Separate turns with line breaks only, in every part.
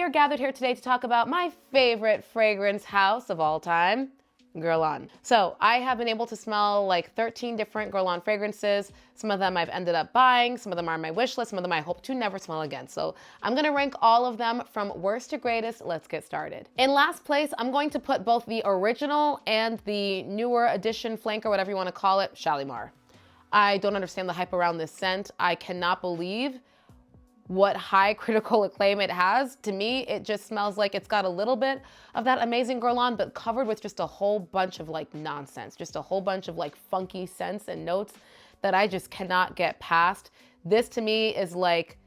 are gathered here today to talk about my favorite fragrance house of all time, Guerlain. So I have been able to smell like 13 different Guerlain fragrances. Some of them I've ended up buying, some of them are on my wish list, some of them I hope to never smell again. So I'm gonna rank all of them from worst to greatest. Let's get started. In last place, I'm going to put both the original and the newer edition flanker, whatever you wanna call it, Shalimar. I don't understand the hype around this scent. I cannot believe what high critical acclaim it has. To me, it just smells like it's got a little bit of that amazing Guerlain, but covered with just a whole bunch of like nonsense, just a whole bunch of like funky scents and notes that I just cannot get past. This to me is like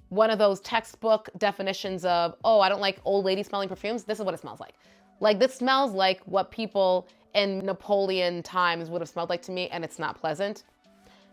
one of those textbook definitions of, oh, I don't like old lady smelling perfumes. This is what it smells like. Like this smells like what people in Napoleon times would have smelled like to me, and it's not pleasant.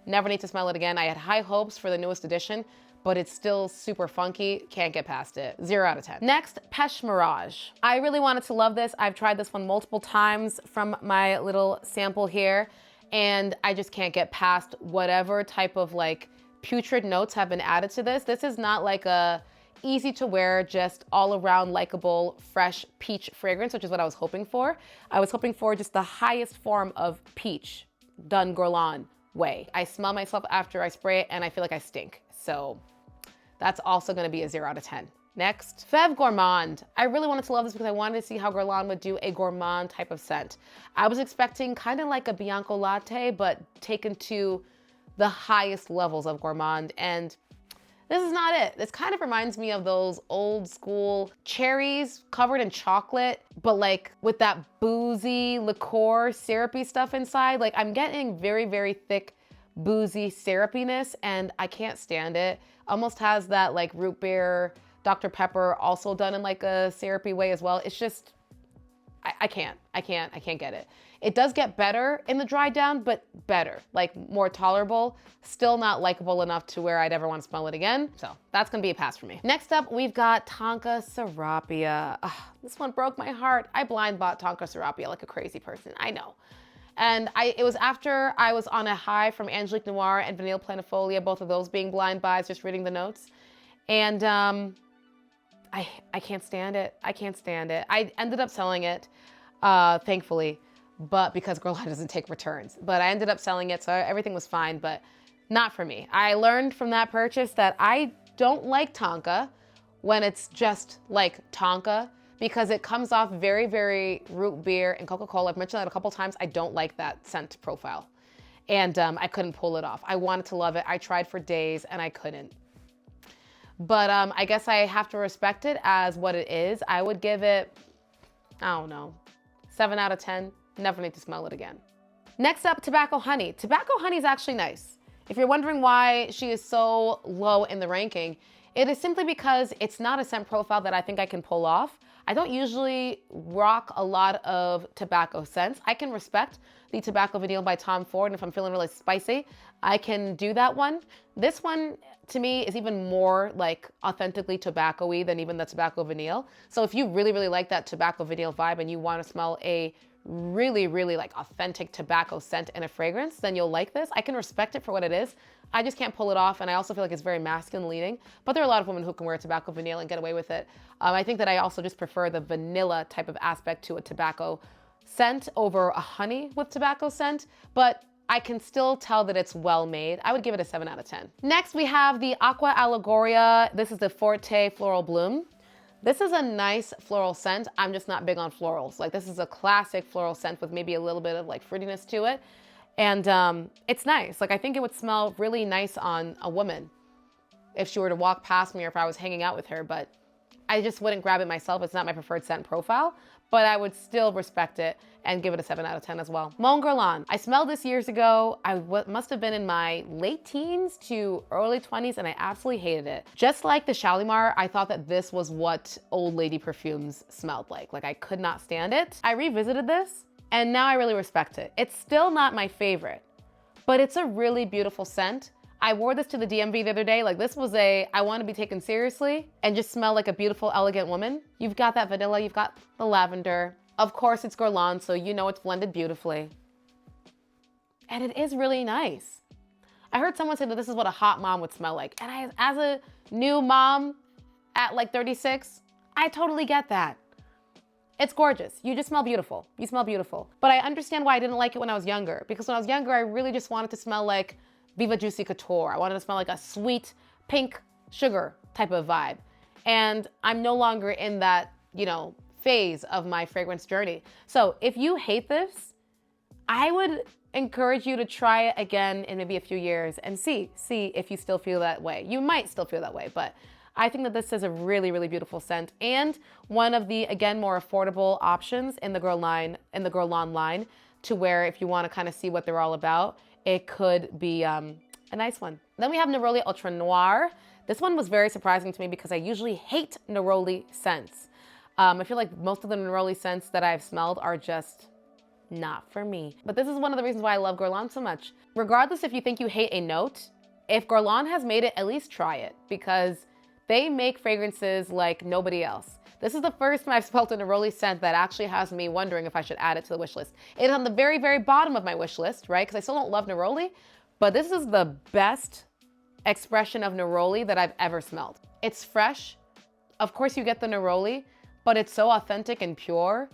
Never need to smell it again. I had high hopes for the newest edition, but it's still super funky. Can't get past it. 0 out of 10. Next, Peche Mirage. I really wanted to love this. I've tried this one multiple times from my little sample here, and I just can't get past whatever type of like putrid notes have been added to this. This is not like a easy to wear, just all around likable, fresh peach fragrance, which is what I was hoping for. I was hoping for just the highest form of peach done Guerlain way. I smell myself after I spray it and I feel like I stink. So that's also gonna be a 0 out of 10. Next, Feve Gourmande. I really wanted to love this because I wanted to see how Guerlain would do a gourmand type of scent. I was expecting kind of like a Bianco latte, but taken to the highest levels of gourmand, and this is not it. This kind of reminds me of those old school cherries covered in chocolate, but like with that boozy liqueur syrupy stuff inside. Like I'm getting very, very thick boozy syrupiness and I can't stand it. Almost has that like root beer, Dr. Pepper also done in like a syrupy way as well. It's just, I can't get it. It does get better in the dry down, but better, like more tolerable. Still not likable enough to where I'd ever want to smell it again. So that's gonna be a pass for me. Next up, we've got Tonka Sarrapia. This one broke my heart. I blind bought Tonka Sarrapia like a crazy person, I know. And it was after I was on a high from Angelique Noir and Vanille Planifolia, both of those being blind buys, just reading the notes. And I can't stand it. I can't stand it. I ended up selling it, thankfully, but because Guerlain doesn't take returns. But I ended up selling it, so everything was fine, but not for me. I learned from that purchase that I don't like Tonka when it's just like Tonka, because it comes off very, very root beer and Coca-Cola. I've mentioned that a couple times. I don't like that scent profile. And I couldn't pull it off. I wanted to love it. I tried for days and I couldn't. But I guess I have to respect it as what it is. I would give it, I don't know, 7 out of 10. Never need to smell it again. Next up, Tobacco Honey. Tobacco Honey is actually nice. If you're wondering why she is so low in the ranking, it is simply because it's not a scent profile that I think I can pull off. I don't usually rock a lot of tobacco scents. I can respect the Tobacco Vanille by Tom Ford, and if I'm feeling really spicy, I can do that one. This one, to me, is even more like authentically tobacco-y than even the Tobacco Vanille. So if you really, really like that Tobacco Vanille vibe and you want to smell a really, really like authentic tobacco scent in a fragrance, then you'll like this. I can respect it for what it is. I just can't pull it off, and I also feel like it's very masculine leaning, but there are a lot of women who can wear Tobacco Vanille and get away with it. I think that I also just prefer the vanilla type of aspect to a tobacco scent over a honey with tobacco scent, but I can still tell that it's well made. I would give it a 7 out of 10. Next, we have the Aqua Allegoria. This is the Forte Floral Bloom. This is a nice floral scent. I'm just not big on florals. Like this is a classic floral scent with maybe a little bit of like fruitiness to it. And it's nice. Like I think it would smell really nice on a woman if she were to walk past me or if I was hanging out with her, but I just wouldn't grab it myself. It's not my preferred scent profile, but I would still respect it and give it a 7 out of 10 as well. Mon Guerlain. I smelled this years ago. I must have been in my late teens to early 20s and I absolutely hated it. Just like the Shalimar, I thought that this was what old lady perfumes smelled like. Like I could not stand it. I revisited this and now I really respect it. It's still not my favorite, but it's a really beautiful scent. I wore this to the DMV the other day. Like this was I want to be taken seriously and just smell like a beautiful, elegant woman. You've got that vanilla, you've got the lavender. Of course it's Guerlain, so you know it's blended beautifully. And it is really nice. I heard someone say that this is what a hot mom would smell like. And as a new mom, at like 36, I totally get that. It's gorgeous. You just smell beautiful. You smell beautiful. But I understand why I didn't like it when I was younger, because when I was younger, I really just wanted to smell like Viva Juicy Couture. I wanted to smell like a sweet pink sugar type of vibe. And I'm no longer in that, phase of my fragrance journey. So if you hate this, I would encourage you to try it again in maybe a few years and see if you still feel that way. You might still feel that way, but I think that this is a really, really beautiful scent and one of the, again, more affordable options in the Guerlain line, to where if you want to kind of see what they're all about, it could be a nice one. Then we have Neroli Outrenoir. This one was very surprising to me because I usually hate Neroli scents. I feel like most of the Neroli scents that I've smelled are just not for me. But this is one of the reasons why I love Guerlain so much. Regardless if you think you hate a note, if Guerlain has made it, at least try it, because they make fragrances like nobody else. This is the first time I've smelled a Neroli scent that actually has me wondering if I should add it to the wish list. It is on the very, very bottom of my wish list, right? Because I still don't love Neroli, but this is the best expression of Neroli that I've ever smelled. It's fresh. Of course you get the Neroli, but it's so authentic and pure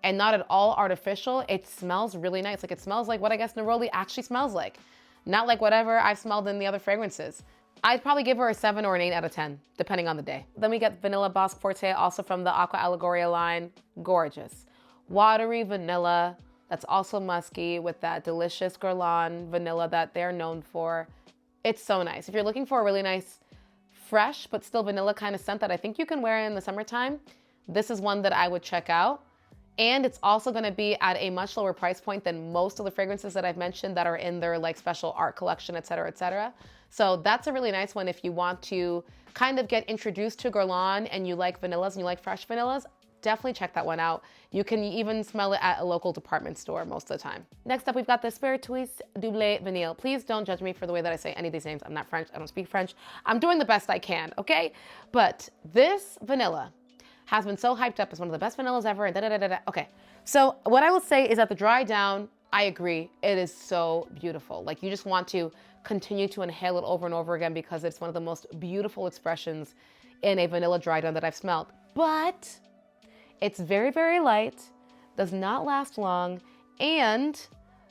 and not at all artificial. It smells really nice. Like, it smells like what I guess Neroli actually smells like. Not like whatever I've smelled in the other fragrances. I'd probably give her a 7 or an 8 out of 10, depending on the day. Then we get Vanilla Musc Forte, also from the Aqua Allegoria line. Gorgeous. Watery vanilla, that's also musky with that delicious Guerlain vanilla that they're known for. It's so nice. If you're looking for a really nice, fresh, but still vanilla kind of scent that I think you can wear in the summertime, this is one that I would check out. And it's also gonna be at a much lower price point than most of the fragrances that I've mentioned that are in their like special art collection, et cetera, et cetera. So that's a really nice one if you want to kind of get introduced to Guerlain and you like vanillas and you like fresh vanillas. Definitely check that one out. You can even smell it at a local department store most of the time. Next up, we've got the Spiritueuse Double Vanille. Please don't judge me for the way that I say any of these names. I'm not French, I don't speak French. I'm doing the best I can, okay? But this vanilla has been so hyped up as one of the best vanillas ever, and da-da-da-da-da. Okay, so what I will say is that the dry down, I agree, it is so beautiful. Like, you just want to continue to inhale it over and over again because it's one of the most beautiful expressions in a vanilla dry down that I've smelled. But it's very, very light, does not last long, and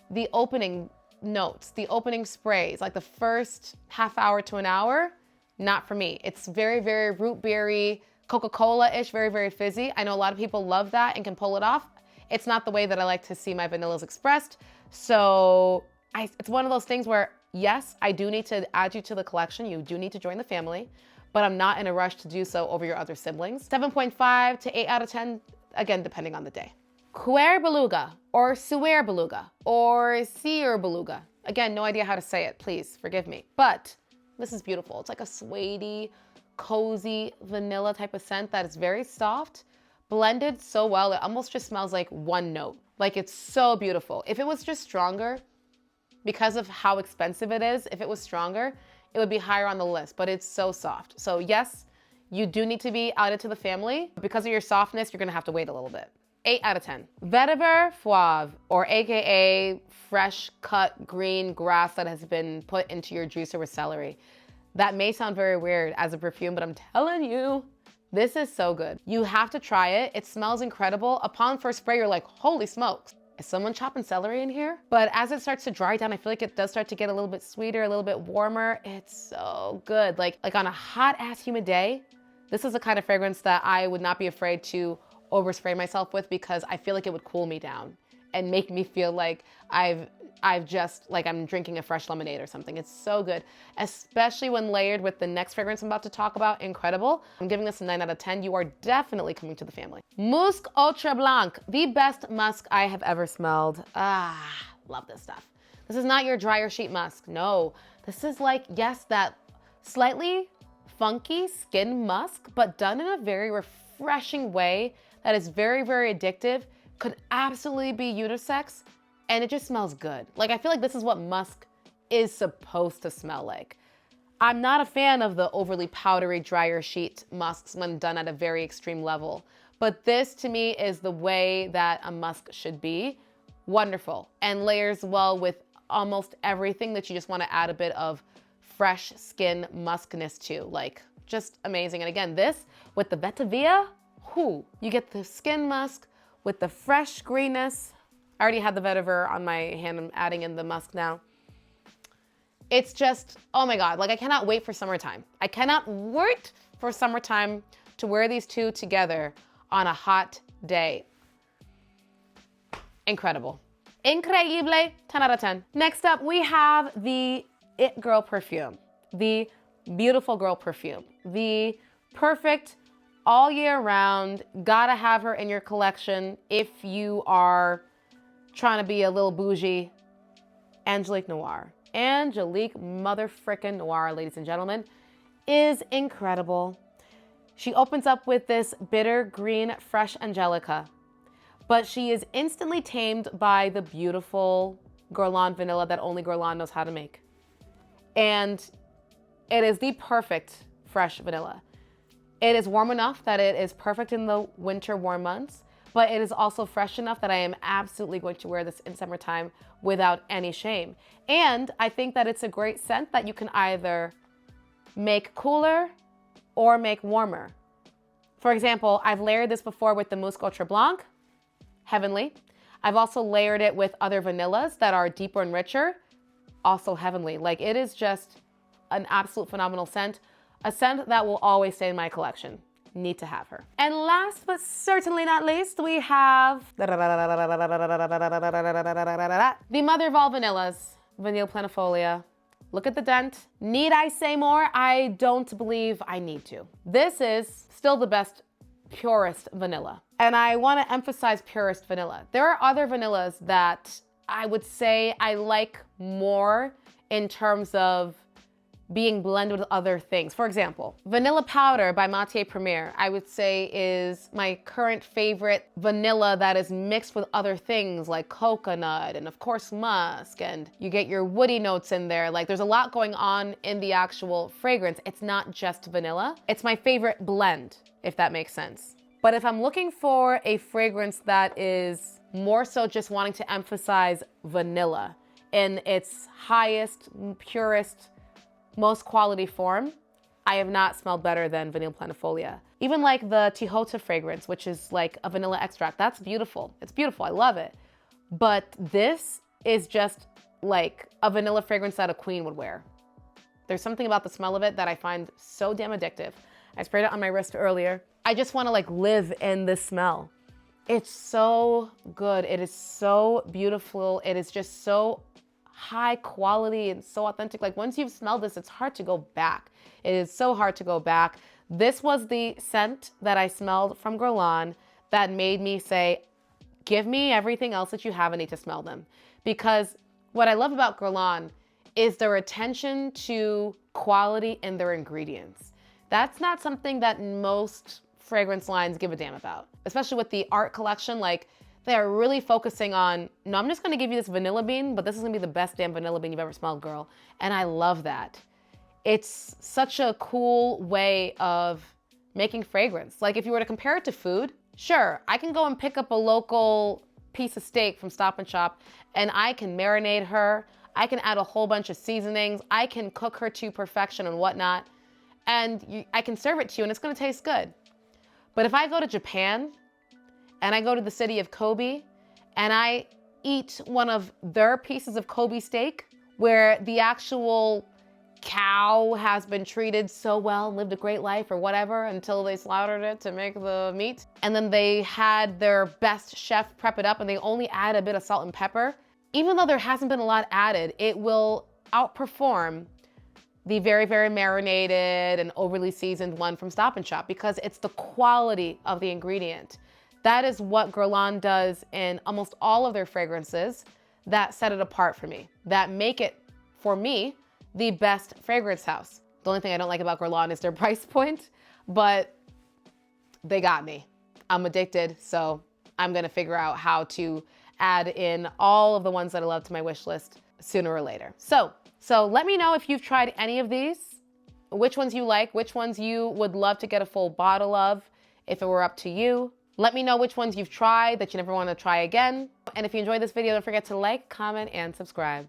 the opening notes, the opening sprays, like the first half hour to an hour, not for me. It's very, very root berry, Coca-Cola-ish, very, very fizzy. I know a lot of people love that and can pull it off. It's not the way that I like to see my vanillas expressed. So it's one of those things where, yes, I do need to add you to the collection. You do need to join the family, but I'm not in a rush to do so over your other siblings. 7.5 to 8 out of 10, again, depending on the day. Cuir Beluga, or Cuir Beluga, or Cuir Beluga. Again, no idea how to say it, please forgive me. But this is beautiful. It's like a suede-y, cozy vanilla type of scent that is very soft, blended so well. It almost just smells like one note. Like, it's so beautiful. If it was just stronger, because of how expensive it is, if it was stronger, it would be higher on the list, but it's so soft. So yes, you do need to be added to the family. Because of your softness, you're gonna have to wait a little bit. 8 out of 10. Vetiver Fauve, or AKA fresh cut green grass that has been put into your juicer with celery. That may sound very weird as a perfume, but I'm telling you, this is so good. You have to try it. It smells incredible. Upon first spray, you're like, holy smokes. Is someone chopping celery in here? But as it starts to dry down, I feel like it does start to get a little bit sweeter, a little bit warmer. It's so good. Like on a hot ass humid day, this is the kind of fragrance that I would not be afraid to overspray myself with, because I feel like it would cool me down and make me feel like I've just, like I'm drinking a fresh lemonade or something. It's so good, especially when layered with the next fragrance I'm about to talk about, Incredible. I'm giving this a 9 out of 10. You are definitely coming to the family. Musc Outreblanc, the best musk I have ever smelled. Love this stuff. This is not your dryer sheet musk. No, this is like, yes, that slightly funky skin musk, but done in a very refreshing way that is very, very addictive, could absolutely be unisex, and it just smells good. Like, I feel like this is what musk is supposed to smell like. I'm not a fan of the overly powdery dryer sheet musks when done at a very extreme level, but this to me is the way that a musk should be. Wonderful, and layers well with almost everything that you just want to add a bit of fresh skin muskness to, like just amazing. And again, this with the Vetiver, you get the skin musk with the fresh greenness. I already had the Vetiver on my hand. I'm adding in the musk now. It's just, oh my God, like I cannot wait for summertime. I cannot wait for summertime to wear these two together on a hot day. Incredible. Increíble, 10 out of 10. Next up, we have the It Girl perfume, the Beautiful Girl perfume, the perfect all year round, gotta have her in your collection if you are trying to be a little bougie, Angelique Noir. Angelique motherfrickin' Noir, ladies and gentlemen, is incredible. She opens up with this bitter green fresh Angelica, but she is instantly tamed by the beautiful Guerlain vanilla that only Guerlain knows how to make. And it is the perfect fresh vanilla. It is warm enough that it is perfect in the winter warm months, but it is also fresh enough that I am absolutely going to wear this in summertime without any shame. And I think that it's a great scent that you can either make cooler or make warmer. For example, I've layered this before with the Musc Outreblanc, heavenly. I've also layered it with other vanillas that are deeper and richer, also heavenly. Like, it is just an absolute phenomenal scent, a scent that will always stay in my collection. Need to have her. And last but certainly not least, we have the mother of all vanillas, Vanille Planifolia. Look at the dent. Need I say more? I don't believe I need to. This is still the best, purest vanilla. And I want to emphasize purest vanilla. There are other vanillas that I would say I like more in terms of being blended with other things. For example, Vanilla Powder by Matière Première, I would say is my current favorite vanilla that is mixed with other things like coconut and of course musk, and you get your woody notes in there. Like, there's a lot going on in the actual fragrance. It's not just vanilla. It's my favorite blend, if that makes sense. But if I'm looking for a fragrance that is more so just wanting to emphasize vanilla in its highest, purest, most quality form, I have not smelled better than Vanille Planifolia. Even like the Tijota fragrance, which is like a vanilla extract, that's beautiful. It's beautiful, I love it. But this is just like a vanilla fragrance that a queen would wear. There's something about the smell of it that I find so damn addictive. I sprayed it on my wrist earlier. I just wanna like live in this smell. It's so good, it is so beautiful, it is just so high quality and so authentic. Like, once you've smelled this, it's hard to go back. It is so hard to go back. This was the scent that I smelled from Guerlain that made me say, give me everything else that you have, I need to smell them. Because what I love about Guerlain is their attention to quality in their ingredients. That's not something that most fragrance lines give a damn about, especially with the art collection. Like, they are really focusing on, no, I'm just gonna give you this vanilla bean, but this is gonna be the best damn vanilla bean you've ever smelled, girl. And I love that. It's such a cool way of making fragrance. Like, if you were to compare it to food, sure, I can go and pick up a local piece of steak from Stop and Shop and I can marinate her. I can add a whole bunch of seasonings. I can cook her to perfection and whatnot. And I can serve it to you and it's gonna taste good. But if I go to Japan, and I go to the city of Kobe and I eat one of their pieces of Kobe steak where the actual cow has been treated so well, lived a great life or whatever until they slaughtered it to make the meat. And then they had their best chef prep it up and they only add a bit of salt and pepper. Even though there hasn't been a lot added, it will outperform the very, very marinated and overly seasoned one from Stop and Shop because it's the quality of the ingredient. That is what Guerlain does in almost all of their fragrances that set it apart for me, that make it, for me, the best fragrance house. The only thing I don't like about Guerlain is their price point, but they got me. I'm addicted, so I'm gonna figure out how to add in all of the ones that I love to my wish list sooner or later. So let me know if you've tried any of these, which ones you like, which ones you would love to get a full bottle of if it were up to you. Let me know which ones you've tried that you never want to try again. And if you enjoyed this video, don't forget to like, comment, and subscribe.